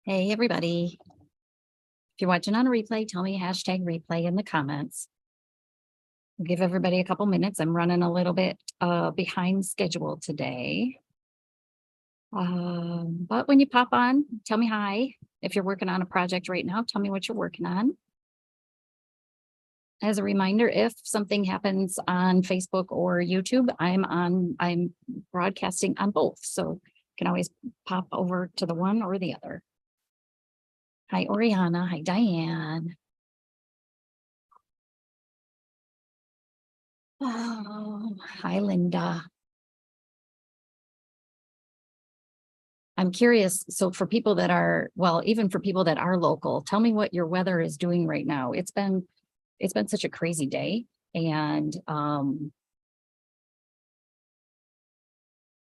Hey, everybody. If you're watching on a replay, tell me hashtag replay in the comments. We'll give everybody a couple minutes. I'm running a little bit behind schedule today. But when you pop on, tell me hi. If you're working on a project right now, tell me what you're working on. As a reminder, if something happens on Facebook or YouTube, I'm broadcasting on both. So you can always pop over to the one or the other. Hi, Oriana. Hi, Diane. Oh, hi, Linda. I'm curious. So for people that are, well, even for people that are local, tell me what your weather is doing right now. It's been such a crazy day. And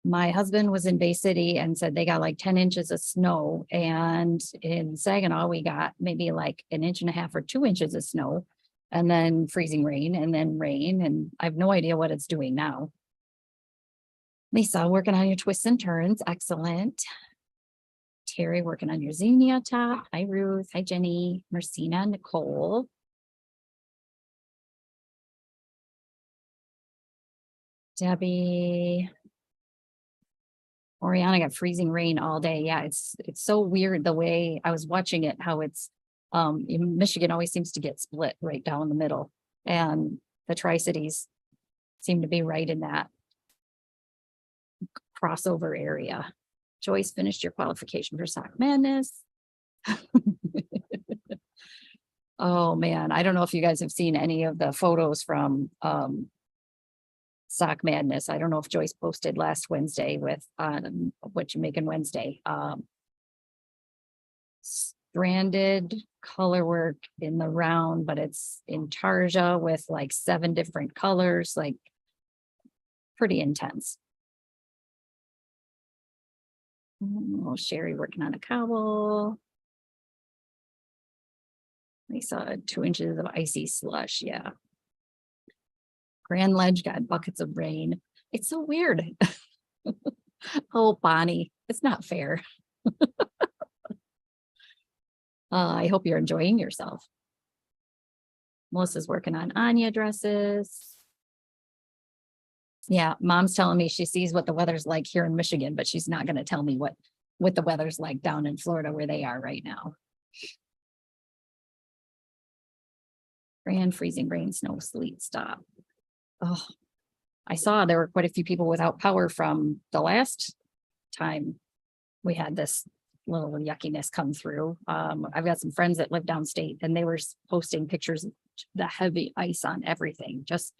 my husband was in Bay City and said they got like 10 inches of snow. And in Saginaw, we got maybe like 1.5 or 2 inches of snow, and then freezing rain and then rain. And I have no idea what it's doing now. Lisa, working on your twists and turns. Excellent. Terry, working on your zinnia top. Hi, Ruth. Hi, Jenny. Marcina, Nicole. Debbie. Oriana got freezing rain all day. Yeah, it's so weird the way I was watching it, how it's Michigan always seems to get split right down the middle. And the Tri-Cities seem to be right in that crossover area. Joyce, finished your qualification for Sock Madness. Oh man, I don't know if you guys have seen any of the photos from Sock Madness. I don't know if Joyce posted last Wednesday with What You Making Wednesday. Stranded color work in the round, but it's in tarja with like 7 different colors, like pretty intense. Oh, Sherry working on a cowl. I saw 2 inches of icy slush. Yeah. Grand Ledge got buckets of rain. It's so weird. Oh, Bonnie, it's not fair. I hope you're enjoying yourself. Melissa's working on Anya dresses. Yeah, mom's telling me she sees what the weather's like here in Michigan, but she's not going to tell me what the weather's like down in Florida where they are right now. Grand freezing rain, snow, sleet, stop. Oh, I saw there were quite a few people without power from the last time we had this little yuckiness come through. I've got some friends that live downstate and they were posting pictures of the heavy ice on everything. Just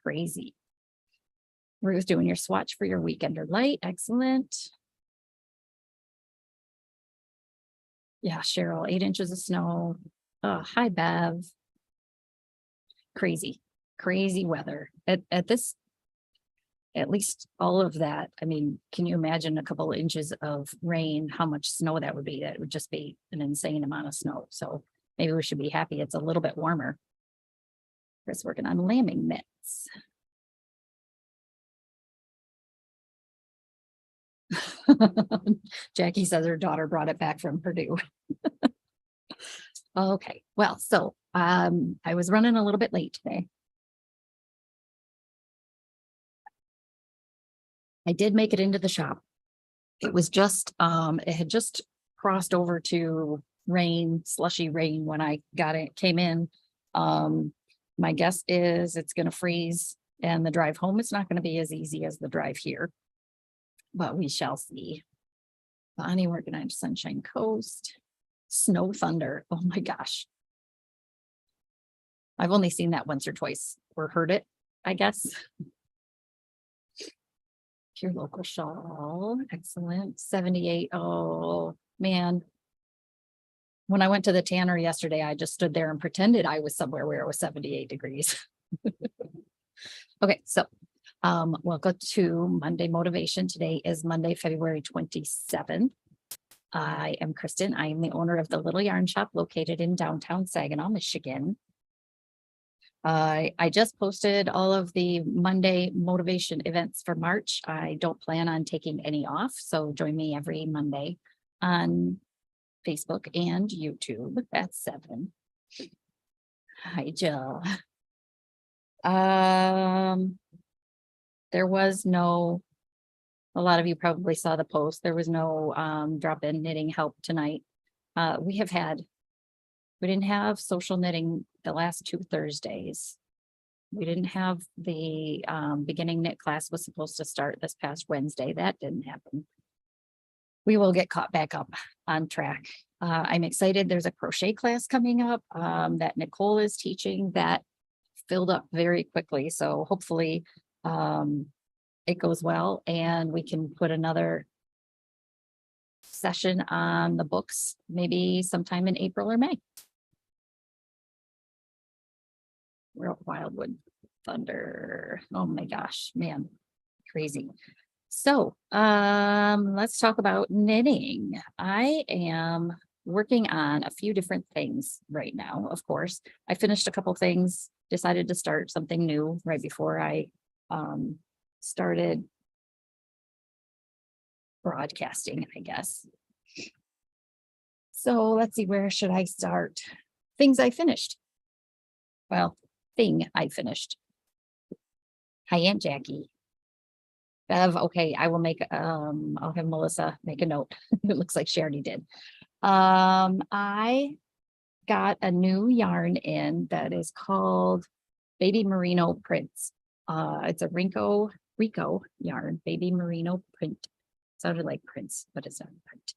crazy. Ruth, doing your swatch for your weekender light. Excellent. Yeah, Cheryl, 8 inches of snow. Oh, hi, Bev. Crazy weather at this. At least all of that. I mean, can you imagine a couple of inches of rain, how much snow that would be? That would just be an insane amount of snow. So maybe we should be happy it's a little bit warmer. Chris working on lambing mitts. Jackie says her daughter brought it back from Purdue. Okay, well, so I was running a little bit late today. I did make it into the shop. It was just, it had just crossed over to rain, slushy rain when I came in. My guess is it's going to freeze and the drive home is not going to be as easy as the drive here, but we shall see. Bonnie working on Sunshine Coast, Snow Thunder. Oh my gosh. I've only seen that once or twice or heard it, I guess. Your local shawl. Excellent. 78. Oh man. When I went to the tanner yesterday, I just stood there and pretended I was somewhere where it was 78 degrees. Okay, so we'll go to Monday Motivation. Today is Monday, February 27th. I am Kristen. I am the owner of the Little Yarn Shop located in downtown Saginaw, Michigan. I just posted all of the Monday motivation events for March. I don't plan on taking any off, so join me every Monday on Facebook and YouTube at 7. Hi, Jill. There was no, a lot of you probably saw the post. There was no drop-in knitting help tonight. We didn't have social knitting the last 2 Thursdays. We didn't have the beginning knit class was supposed to start this past Wednesday. That didn't happen. We will get caught back up on track. I'm excited. There's a crochet class coming up that Nicole is teaching that filled up very quickly. So hopefully it goes well and we can put another session on the books, maybe sometime in April or May. Real Wildwood Thunder. Oh my gosh, man, crazy. So let's talk about knitting. I am working on a few different things right now. Of course, I finished a couple things, decided to start something new right before I started broadcasting, I guess. So let's see, where should I start? Things I finished. Well, thing I finished. Hi, Aunt Jackie. Bev, okay, I will make, I'll have Melissa make a note. It looks like she already did. I got a new yarn in that is called Baby Merino Prints. It's a Rico yarn, Baby Merino print. Sounded like Prince, but it's not print.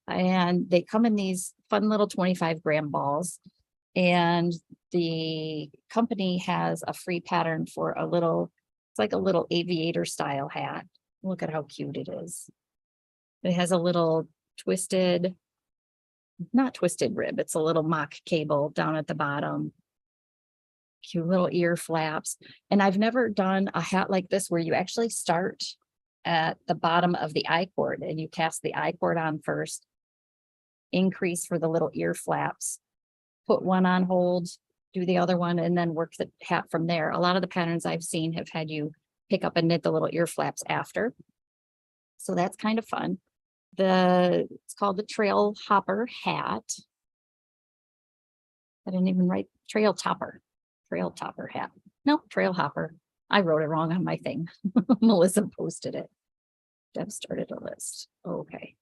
And they come in these fun little 25-gram balls. And the company has a free pattern for a little, it's like a little aviator style hat. Look at how cute it is. It has a little twisted, not twisted rib, it's a little mock cable down at the bottom. Cute little ear flaps. And I've never done a hat like this where you actually start at the bottom of the I cord and you cast the I cord on first, increase for the little ear flaps, put one on hold, do the other one, and then work the hat from there. A lot of the patterns I've seen have had you pick up and knit the little ear flaps after. So that's kind of fun. It's called the Trail Hopper hat. I didn't even write Trail Topper hat. No, Trail Hopper. I wrote it wrong on my thing. Melissa posted it. Deb started a list. Okay,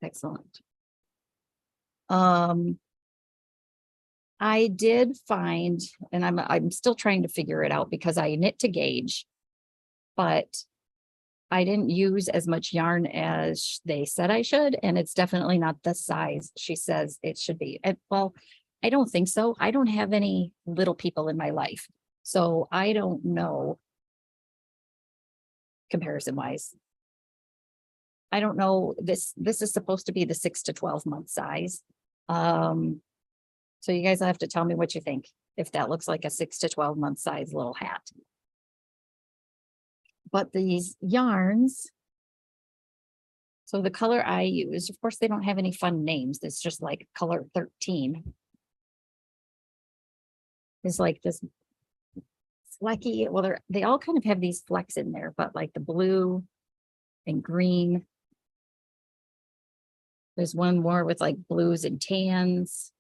excellent. I did find, and I'm still trying to figure it out because I knit to gauge, but I didn't use as much yarn as they said I should, and it's definitely not the size she says it should be. And, well, I don't think so. I don't have any little people in my life, so I don't know comparison wise. I don't know. This is supposed to be the 6 to 12 month size. So you guys will have to tell me what you think, if that looks like a 6 to 12 month size little hat. But these yarns, so the color I use, of course, they don't have any fun names. It's just like color 13. Is like this flecky, well, they all kind of have these flecks in there, but like the blue and green. There's one more with like blues and tans.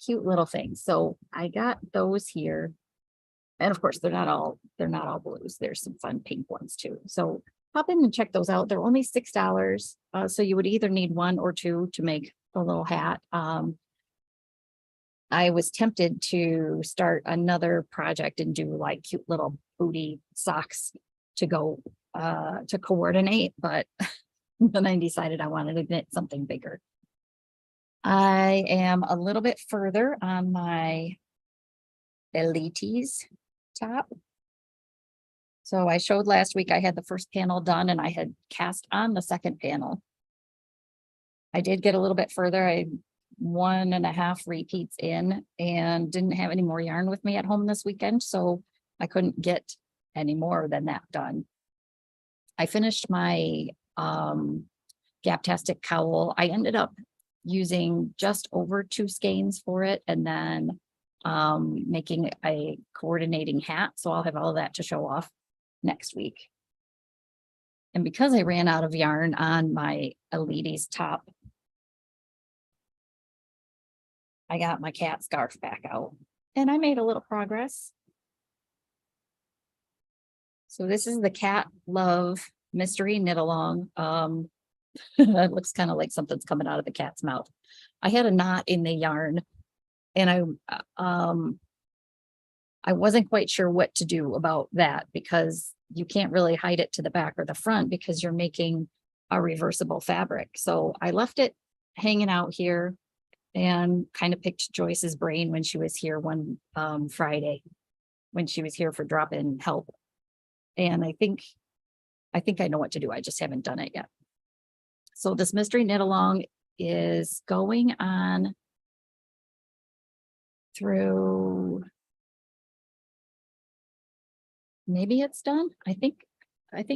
Cute little things. So I got those here. And of course, they're not all blues. There's some fun pink ones too. So pop in and check those out. They're only $6. So you would either need 1 or 2 to make a little hat. I was tempted to start another project and do like cute little booty socks to go to coordinate, but then I decided I wanted to knit something bigger. I am a little bit further on my LYS top. So I showed last week I had the first panel done and I had cast on the second panel. I did get a little bit further. I 1.5 repeats in and didn't have any more yarn with me at home this weekend, so I couldn't get any more than that done. I finished my Gaptastic cowl. I ended up using just over 2 skeins for it and then making a coordinating hat. So I'll have all of that to show off next week. And because I ran out of yarn on my Elites top, I got my cat scarf back out and I made a little progress. So this is the Cat Love Mystery Knit Along. It looks kind of like something's coming out of the cat's mouth. I had a knot in the yarn and I wasn't quite sure what to do about that because you can't really hide it to the back or the front because you're making a reversible fabric. So I left it hanging out here and kind of picked Joyce's brain when she was here one Friday, when she was here for drop-in help. And I think I know what to do. I just haven't done it yet. So this mystery knit along is going on through, maybe it's done. I think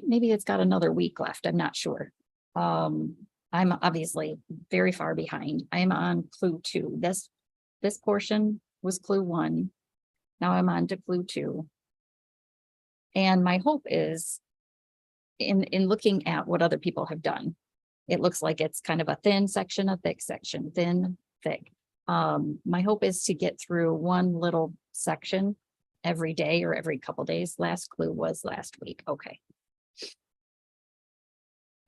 maybe it's got another week left. I'm not sure. I'm obviously very far behind. I'm on clue 2. This portion was clue 1. Now I'm on to clue 2. And my hope is in looking at what other people have done, it looks like it's kind of a thin section, a thick section, thin, thick. My hope is to get through one little section every day or every couple days. Last clue was last week. Okay.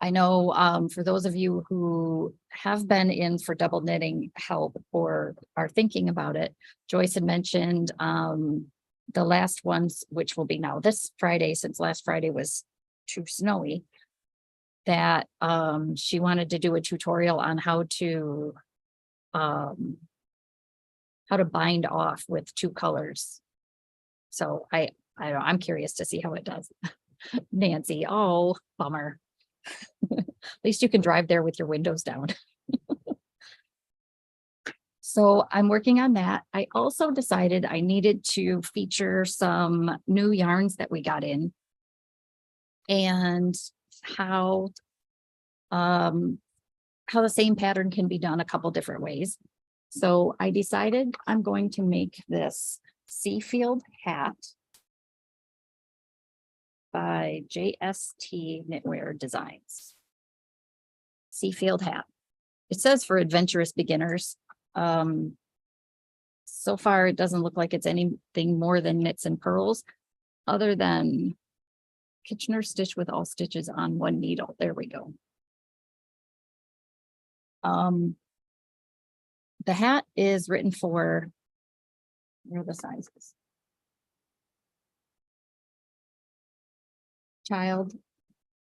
I know for those of you who have been in for double knitting help or are thinking about it, Joyce had mentioned the last ones, which will be now this Friday, since last Friday was too snowy, that she wanted to do a tutorial on how to bind off with 2 colors. So I don't know, I'm curious to see how it does. Nancy, oh, bummer. At least you can drive there with your windows down. So I'm working on that. I also decided I needed to feature some new yarns that we got in and how the same pattern can be done a couple different ways. So I decided I'm going to make this Seafield hat by JST Knitwear Designs. Seafield hat. It says for adventurous beginners. So far, it doesn't look like it's anything more than knits and purls, other than Kitchener stitch with all stitches on 1 needle. There we go. The hat is written for, where are the sizes? Child,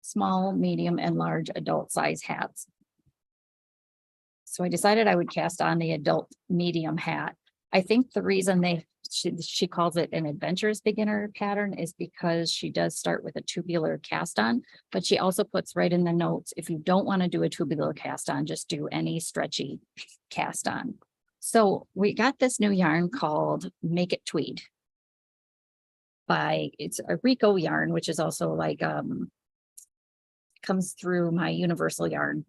small, medium, and large adult size hats. So I decided I would cast on the adult medium hat. I think the reason she calls it an adventurous beginner pattern is because she does start with a tubular cast on, but she also puts right in the notes, if you don't want to do a tubular cast on, just do any stretchy cast on. So we got this new yarn called Make It Tweed it's a Rico yarn, which is also like, comes through my Universal Yarn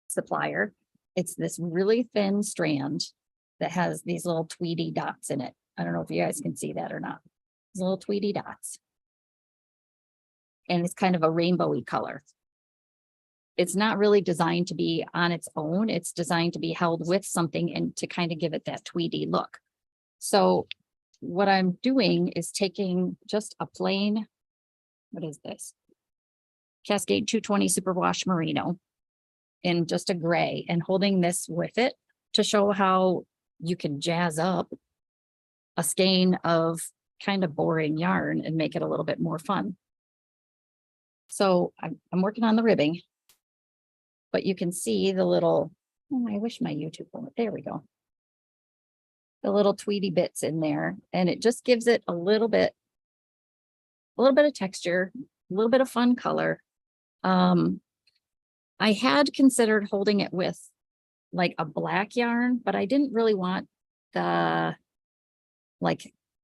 supplier. It's this really thin strand that has these little tweedy dots in it. I don't know if you guys can see that or not. These little tweedy dots. And it's kind of a rainbowy color. It's not really designed to be on its own. It's designed to be held with something and to kind of give it that tweedy look. So what I'm doing is taking just a plain, what is this? Cascade 220 Superwash Merino in just a gray and holding this with it to show how you can jazz up a skein of kind of boring yarn and make it a little bit more fun. So I'm working on the ribbing, but you can see the little, oh, I wish my YouTube went, there we go. The little tweedy bits in there, and it just gives it a little bit of texture, a little bit of fun color. I had considered holding it with like a black yarn, but I didn't really want I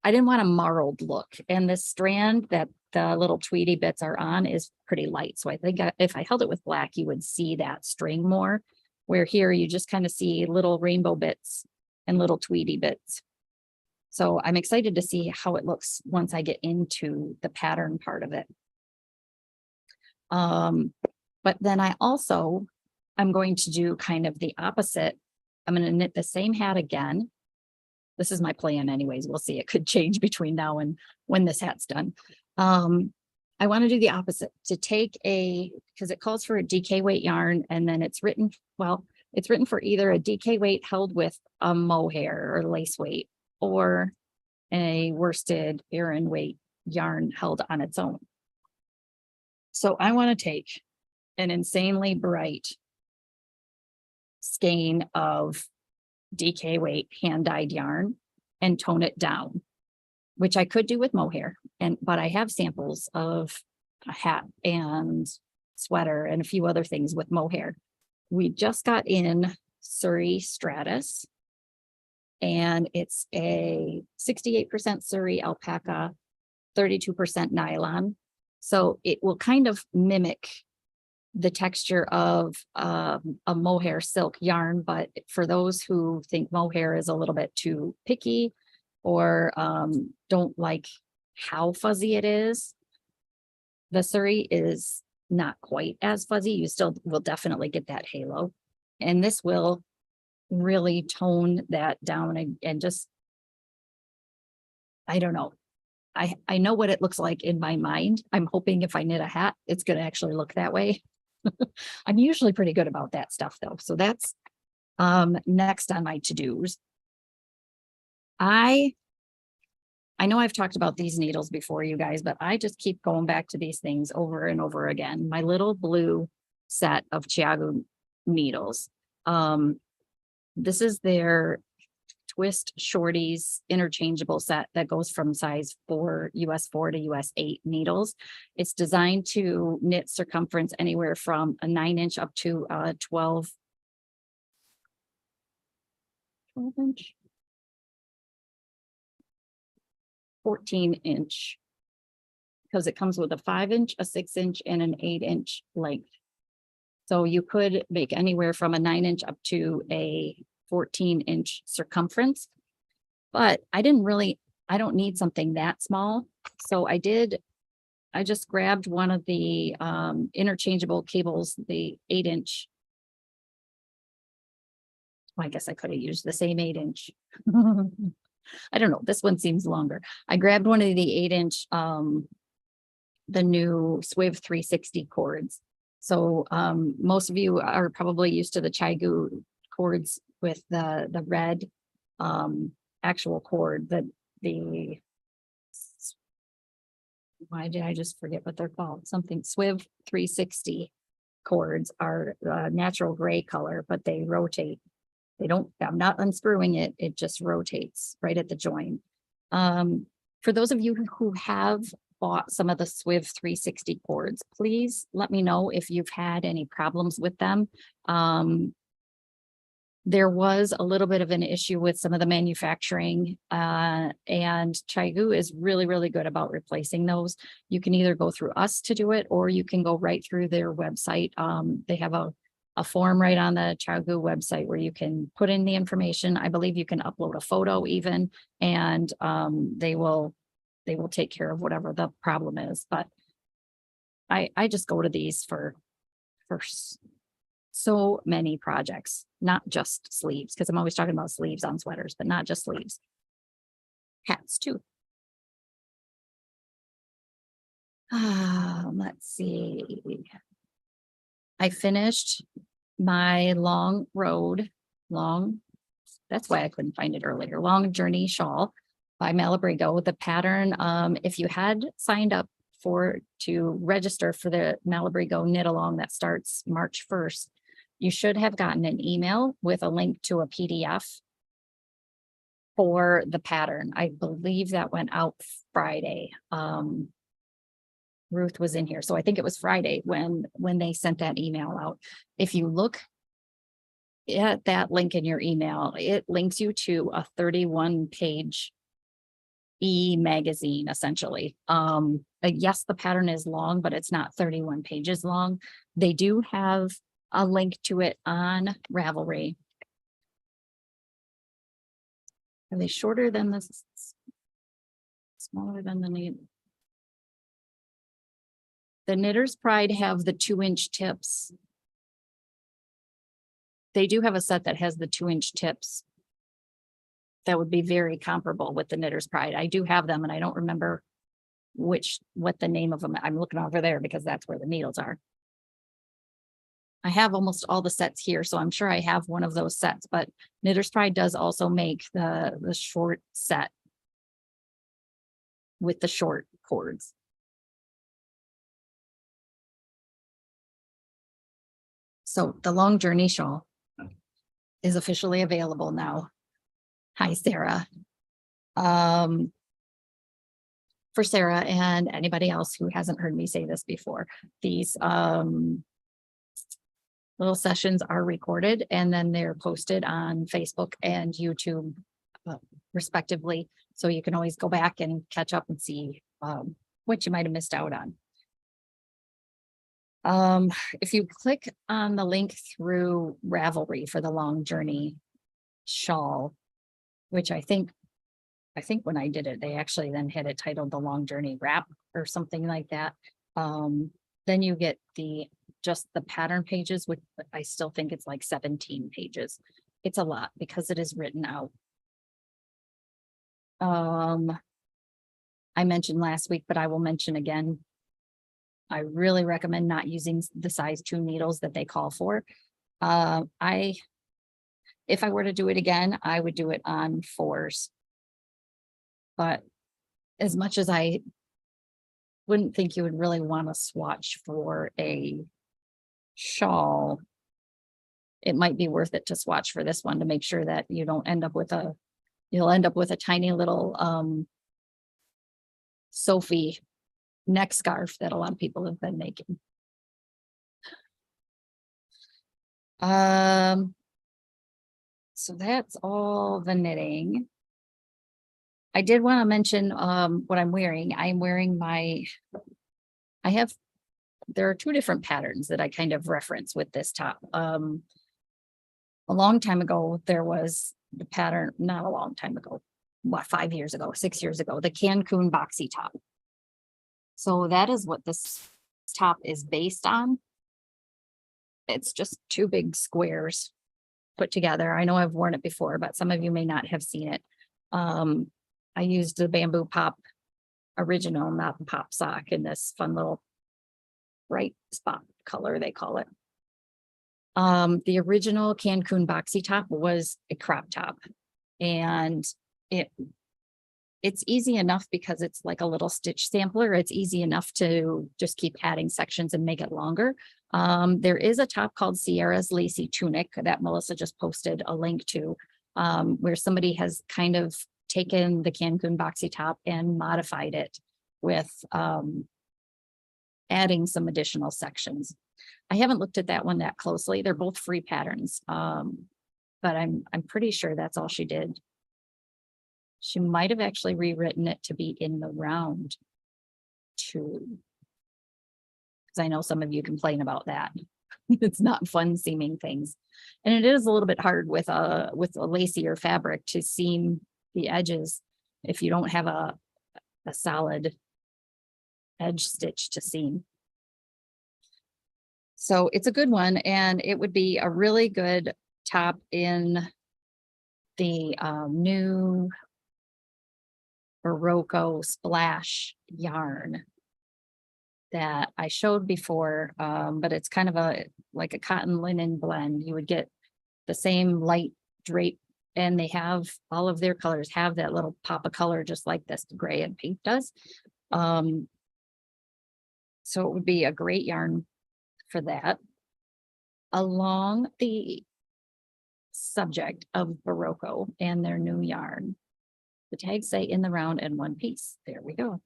didn't want a marled look. And this strand that the little tweedy bits are on is pretty light. So I think if I held it with black, you would see that string more, where here you just kind of see little rainbow bits and little tweedy bits. So I'm excited to see how it looks once I get into the pattern part of it. But then I'm going to do kind of the opposite. I'm going to knit the same hat again. This is my plan anyways. We'll see. It could change between now and when this hat's done. I want to do the opposite, to take because it calls for a DK weight yarn, and then it's written for either a DK weight held with a mohair or lace weight, or a worsted Aran weight yarn held on its own. So I want to take an insanely bright skein of DK weight hand dyed yarn and tone it down, which I could do with mohair, but I have samples of a hat and sweater and a few other things with mohair. We just got in Surrey Stratus, and it's a 68% Surrey alpaca, 32% nylon. So it will kind of mimic the texture of a mohair silk yarn, but for those who think mohair is a little bit too picky or don't like how fuzzy it is, the Surrey is not quite as fuzzy. You still will definitely get that halo, and this will really tone that down and just, I don't know. I know what it looks like in my mind. I'm hoping if I knit a hat, it's going to actually look that way. I'm usually pretty good about that stuff though. So that's next on my to-dos. I know I've talked about these needles before, you guys, but I just keep going back to these things over and over again. My little blue set of Chiagu needles. This is their Twist Shorties interchangeable set that goes from size 4, US 4 to US 8 needles. It's designed to knit circumference anywhere from a 9-inch up to a 12 inch, 14-inch, because it comes with a 5-inch, a 6-inch, and an 8-inch length. So you could make anywhere from a 9-inch up to a 14-inch circumference, but I don't need something that small. So I just grabbed one of the interchangeable cables, the 8-inch. Well, I guess I could have used the same 8-inch. I don't know. This one seems longer. I grabbed one of the 8-inch, the new Swiv 360 cords. So most of you are probably used to the Chiagu cords with the red actual cord, why did I just forget what they're called? Something Swiv 360 cords are natural gray color, but they rotate. I'm not unscrewing it. It just rotates right at the join. For those of you who have bought some of the Swiv 360 cords, please let me know if you've had any problems with them. There was a little bit of an issue with some of the manufacturing, and Chiagu is really, really good about replacing those. You can either go through us to do it, or you can go right through their website. They have a form right on the Chiagu website where you can put in the information. I believe you can upload a photo even, and they will take care of whatever the problem is. But I just go to these for so many projects, not just sleeves, because I'm always talking about sleeves on sweaters, but not just sleeves. Hats too. Let's see. I finished my that's why I couldn't find it earlier, Long Journey Shawl by Malabrigo. The pattern, if you had signed up to register for the Malabrigo knit along that starts March 1st, you should have gotten an email with a link to a PDF for the pattern. I believe that went out Friday. Ruth was in here, so I think it was Friday when they sent that email out. If you look at that link in your email, it links you to a 31-page e-magazine, essentially. Yes, the pattern is long, but it's not 31 pages long. They do have a link to it on Ravelry. Are they shorter than this? Smaller than the need? The Knitter's Pride have the 2-inch tips. They do have a set that has the 2-inch tips. That would be very comparable with the Knitter's Pride. I do have them and I don't remember what the name of them. I'm looking over there because that's where the needles are. I have almost all the sets here, so I'm sure I have one of those sets, but Knitter's Pride does also make the short set with the short cords. So the Long Journey shawl is officially available now. Hi, Sarah. For Sarah and anybody else who hasn't heard me say this before, these little sessions are recorded and then they're posted on Facebook and YouTube respectively. So you can always go back and catch up and see what you might have missed out on. If you click on the link through Ravelry for the Long Journey shawl, which I think when I did it, they actually then had it titled the Long Journey Wrap or something like that. Then you get just the pattern pages, which I still think it's like 17 pages. It's a lot because it is written out. I mentioned last week, but I will mention again. I really recommend not using the size 2 needles that they call for. If I were to do it again, I would do it on 4s. But as much as I wouldn't think you would really want to swatch for a shawl, it might be worth it to swatch for this one to make sure that you don't end up with you'll end up with a tiny little Sophie neck scarf that a lot of people have been making. So that's all the knitting. I did want to mention what I'm wearing. I'm wearing there are 2 different patterns that I kind of reference with this top. A long time ago, there was the pattern, not a long time ago, 5 years ago, 6 years ago, the Cancun boxy top. So that is what this top is based on. It's just 2 big squares put together. I know I've worn it before, but some of you may not have seen it. I used the Bamboo Pop original, not the Pop sock, in this fun little bright spot color, they call it. The original Cancun boxy top was a crop top, and it's easy enough because it's like a little stitch sampler. It's easy enough to just keep adding sections and make it longer. There is a top called Sierra's Lacy Tunic that Melissa just posted a link to, where somebody has kind of taken the Cancun boxy top and modified it with adding some additional sections. I haven't looked at that one that closely. They're both free patterns, but I'm pretty sure that's all she did. She might have actually rewritten it to be in the round too, because I know some of you complain about that. It's not fun seaming things, and it is a little bit hard with a lacier fabric to seam the edges if you don't have a solid edge stitch to seam. So it's a good one, and it would be a really good top in the new Barocco Splash yarn that I showed before, but it's kind of like a cotton linen blend. You would get the same light drape, and they have all of their colors have that little pop of color, just like this gray and pink does. So it would be a great yarn for that. Along the subject of Barocco and their new yarn, the tags say in the round and 1 piece. There we go.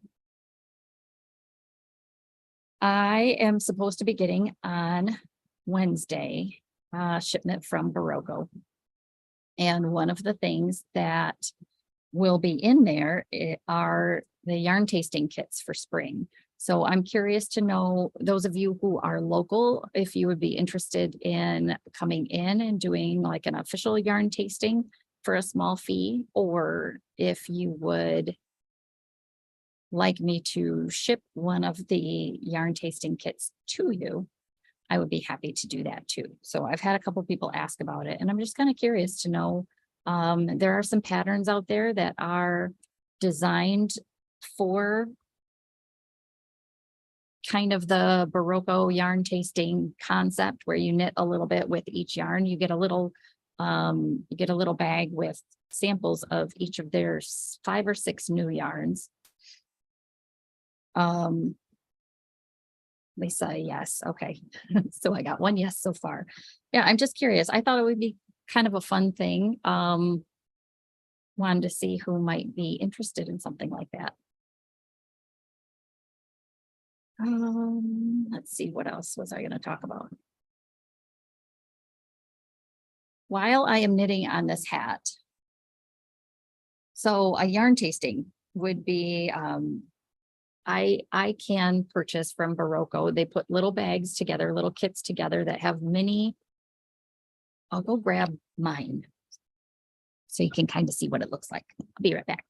I am supposed to be getting on Wednesday shipment from Barocco. And one of the things that will be in there are the yarn tasting kits for spring. So I'm curious to know, those of you who are local, if you would be interested in coming in and doing like an official yarn tasting for a small fee, or if you would like me to ship one of the yarn tasting kits to you, I would be happy to do that too. So I've had a couple people ask about it, and I'm just kind of curious to know. There are some patterns out there that are designed for kind of the Barocco yarn tasting concept where you knit a little bit with each yarn. You get a little bag with samples of each of their 5 or 6 new yarns. Lisa, yes. Okay. So I got one yes so far. Yeah, I'm just curious. I thought it would be kind of a fun thing. Wanted to see who might be interested in something like that. Let's see, what else was I going to talk about? While I am knitting on this hat, so a yarn tasting would be, I can purchase from Barocco. They put little bags together, little kits together that have mini. I'll go grab mine so you can kind of see what it looks like. I'll be right back.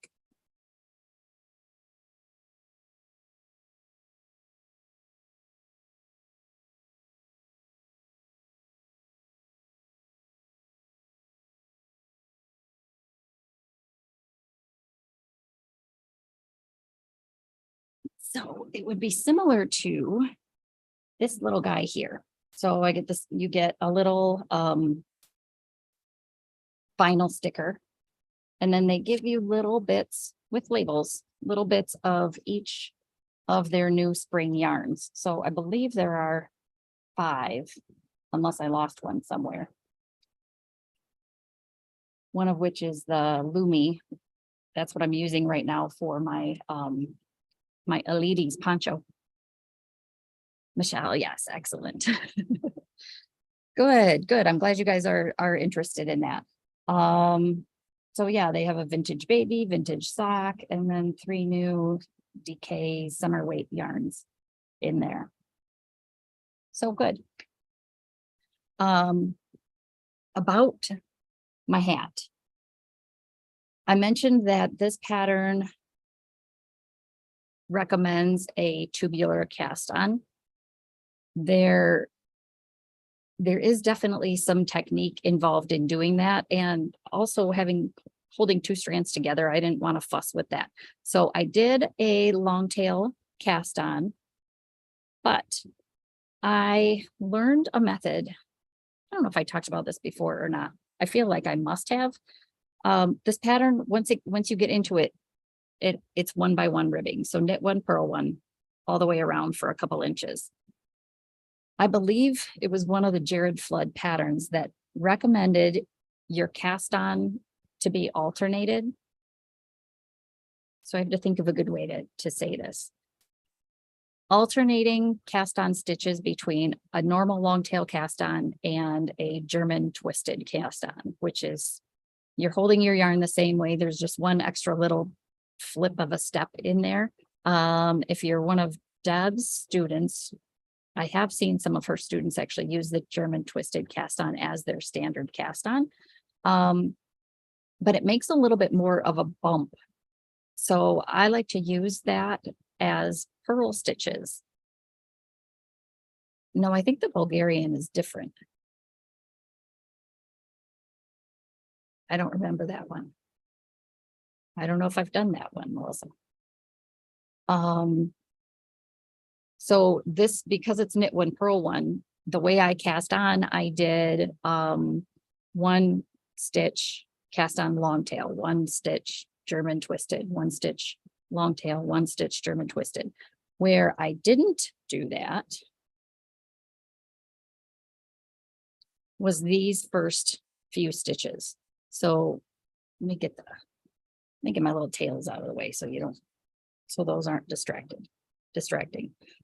So it would be similar to this little guy here. So I get this, you get a little vinyl sticker, and then they give you little bits with labels, little bits of each of their new spring yarns. So I believe there are 5, unless I lost one somewhere. One of which is the Lumi. That's what I'm using right now for my my Elites poncho. Michelle, yes, excellent. Good, good. I'm glad you guys are interested in that. So yeah, they have a vintage baby, vintage sock, and then 3 new DK summer weight yarns in there. So good. About my hat. I mentioned that this pattern recommends a tubular cast on. There is definitely some technique involved in doing that, and also holding 2 strands together. I didn't want to fuss with that. So I did a long tail cast on, but I learned a method. I don't know if I talked about this before or not. I feel like I must have. This pattern, once you get into it, it's 1 by 1 ribbing. So knit 1, purl 1, all the way around for a couple inches. I believe it was one of the Jared Flood patterns that recommended your cast on to be alternated. So I have to think of a good way to say this. Alternating cast on stitches between a normal long tail cast on and a German twisted cast on, which is you're holding your yarn the same way. There's just one extra little flip of a step in there. If you're one of Deb's students, I have seen some of her students actually use the German twisted cast on as their standard cast on. But it makes a little bit more of a bump. So I like to use that as purl stitches. No, I think the Bulgarian is different. I don't remember that one. I don't know if I've done that one, Melissa. So this, because it's knit 1, purl 1, the way I cast on, I did 1 stitch cast on long tail, 1 stitch German twisted, 1 stitch long tail, 1 stitch German twisted. Where I didn't do that was these first few stitches. So let me get my little tails out of the way so those aren't distracting.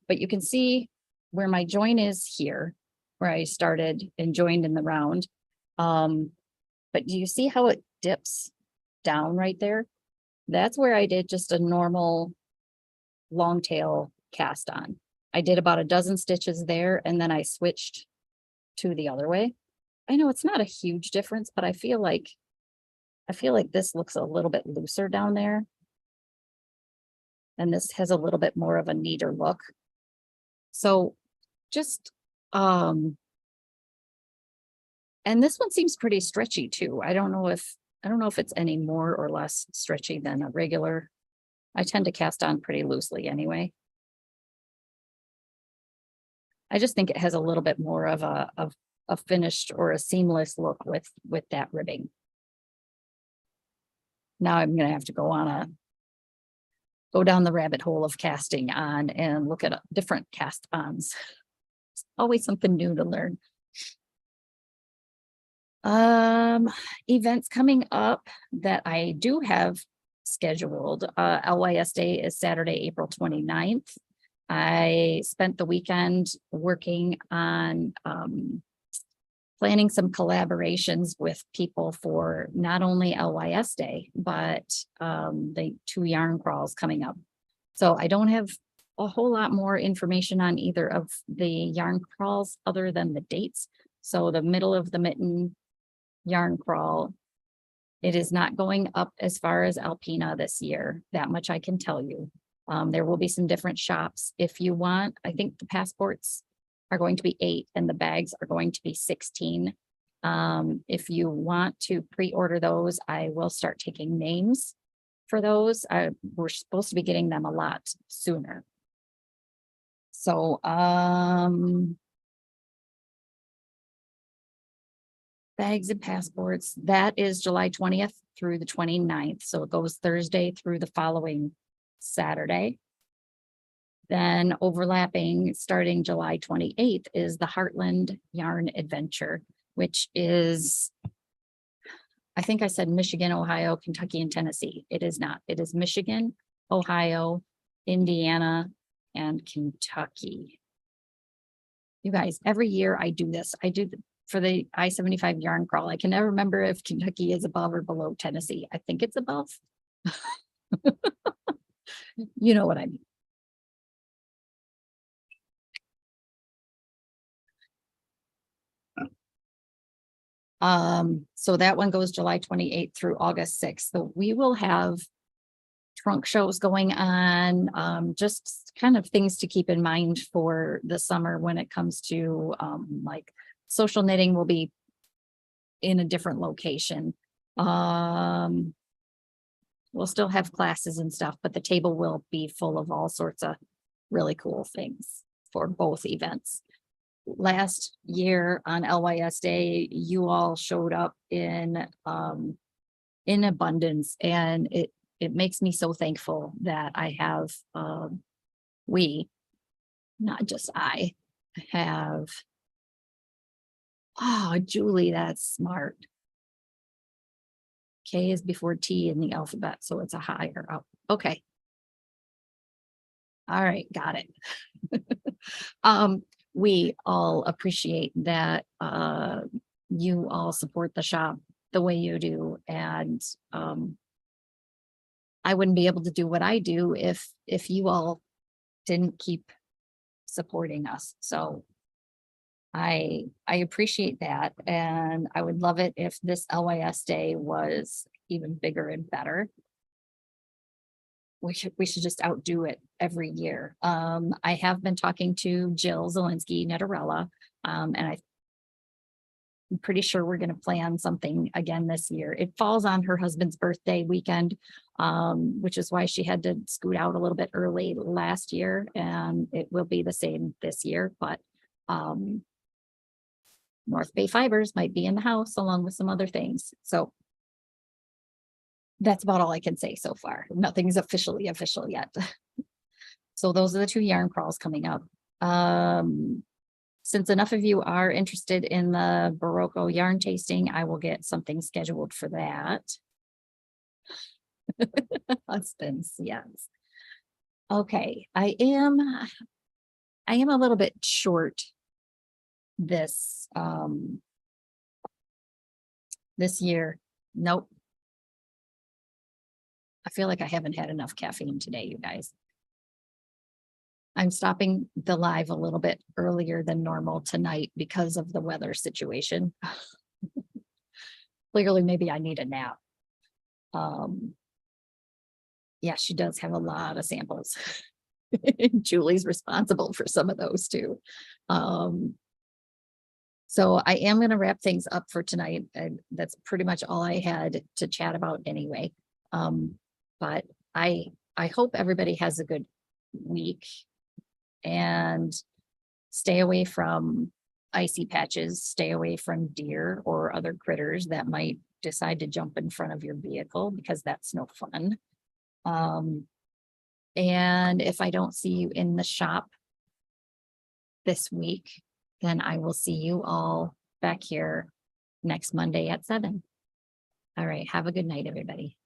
But you can see where my join is here, where I started and joined in the round. But do you see how it dips down right there? That's where I did just a normal long tail cast on. I did about a dozen stitches there, and then I switched to the other way. I know it's not a huge difference, but I feel like this looks a little bit looser down there. And this has a little bit more of a neater look. So just, and this one seems pretty stretchy too. I don't know if it's any more or less stretchy than a regular. I tend to cast on pretty loosely anyway. I just think it has a little bit more of a finished or a seamless look with that ribbing. Now I'm going to have to go down the rabbit hole of casting on and look at different cast ons. It's always something new to learn. Events coming up that I do have scheduled. LYS Day is Saturday, April 29th. I spent the weekend working on planning some collaborations with people for not only LYS Day, but the 2 yarn crawls coming up. So I don't have a whole lot more information on either of the yarn crawls other than the dates. So the middle of the mitten yarn crawl, it is not going up as far as Alpena this year. That much I can tell you. There will be some different shops. If you want, I think the passports are going to be 8 and the bags are going to be 16. If you want to pre-order those, I will start taking names for those. We're supposed to be getting them a lot sooner. So, bags and passports, that is July 20th through the 29th. So it goes Thursday through the following Saturday. Then overlapping starting July 28th is the Heartland Yarn Adventure, which is, I think I said Michigan, Ohio, Kentucky, and Tennessee. It is not. It is Michigan, Ohio, Indiana, and Kentucky. You guys, every year I do this. I do for the I-75 yarn crawl. I can never remember if Kentucky is above or below Tennessee. I think it's above. You know what I mean. So that one goes July 28th through August 6th. So we will have trunk shows going on, just kind of things to keep in mind for the summer when it comes to like social knitting will be in a different location. We'll still have classes and stuff, but the table will be full of all sorts of really cool things for both events. Last year on LYS Day, you all showed up in abundance, and it makes me so thankful that I have we, not just I, have. Oh, Julie, that's smart. K is before T in the alphabet, so it's a higher up. Okay. All right, got it. We all appreciate that you all support the shop the way you do. And I wouldn't be able to do what I do if you all didn't keep supporting us. So I appreciate that. And I would love it if this LYS Day was even bigger and better. We should just outdo it every year. I have been talking to Jill Zielinski Nettarella, and I'm pretty sure we're going to plan something again this year. It falls on her husband's birthday weekend, which is why she had to scoot out a little bit early last year, and it will be the same this year. But North Bay Fibers might be in the house along with some other things. So that's about all I can say so far. Nothing's officially official yet. So those are the 2 yarn crawls coming up. Since enough of you are interested in the Barocco yarn tasting, I will get something scheduled for that. Husbands, yes. Okay, I am a little bit short this this year. Nope. I feel like I haven't had enough caffeine today, you guys. I'm stopping the live a little bit earlier than normal tonight because of the weather situation. Clearly, maybe I need a nap. Yeah, she does have a lot of samples. Julie's responsible for some of those too. So I am going to wrap things up for tonight. And that's pretty much all I had to chat about anyway. But I hope everybody has a good week and stay away from icy patches, stay away from deer or other critters that might decide to jump in front of your vehicle, because that's no fun. And if I don't see you in the shop this week, then I will see you all back here next Monday at 7. All right. Have a good night, everybody.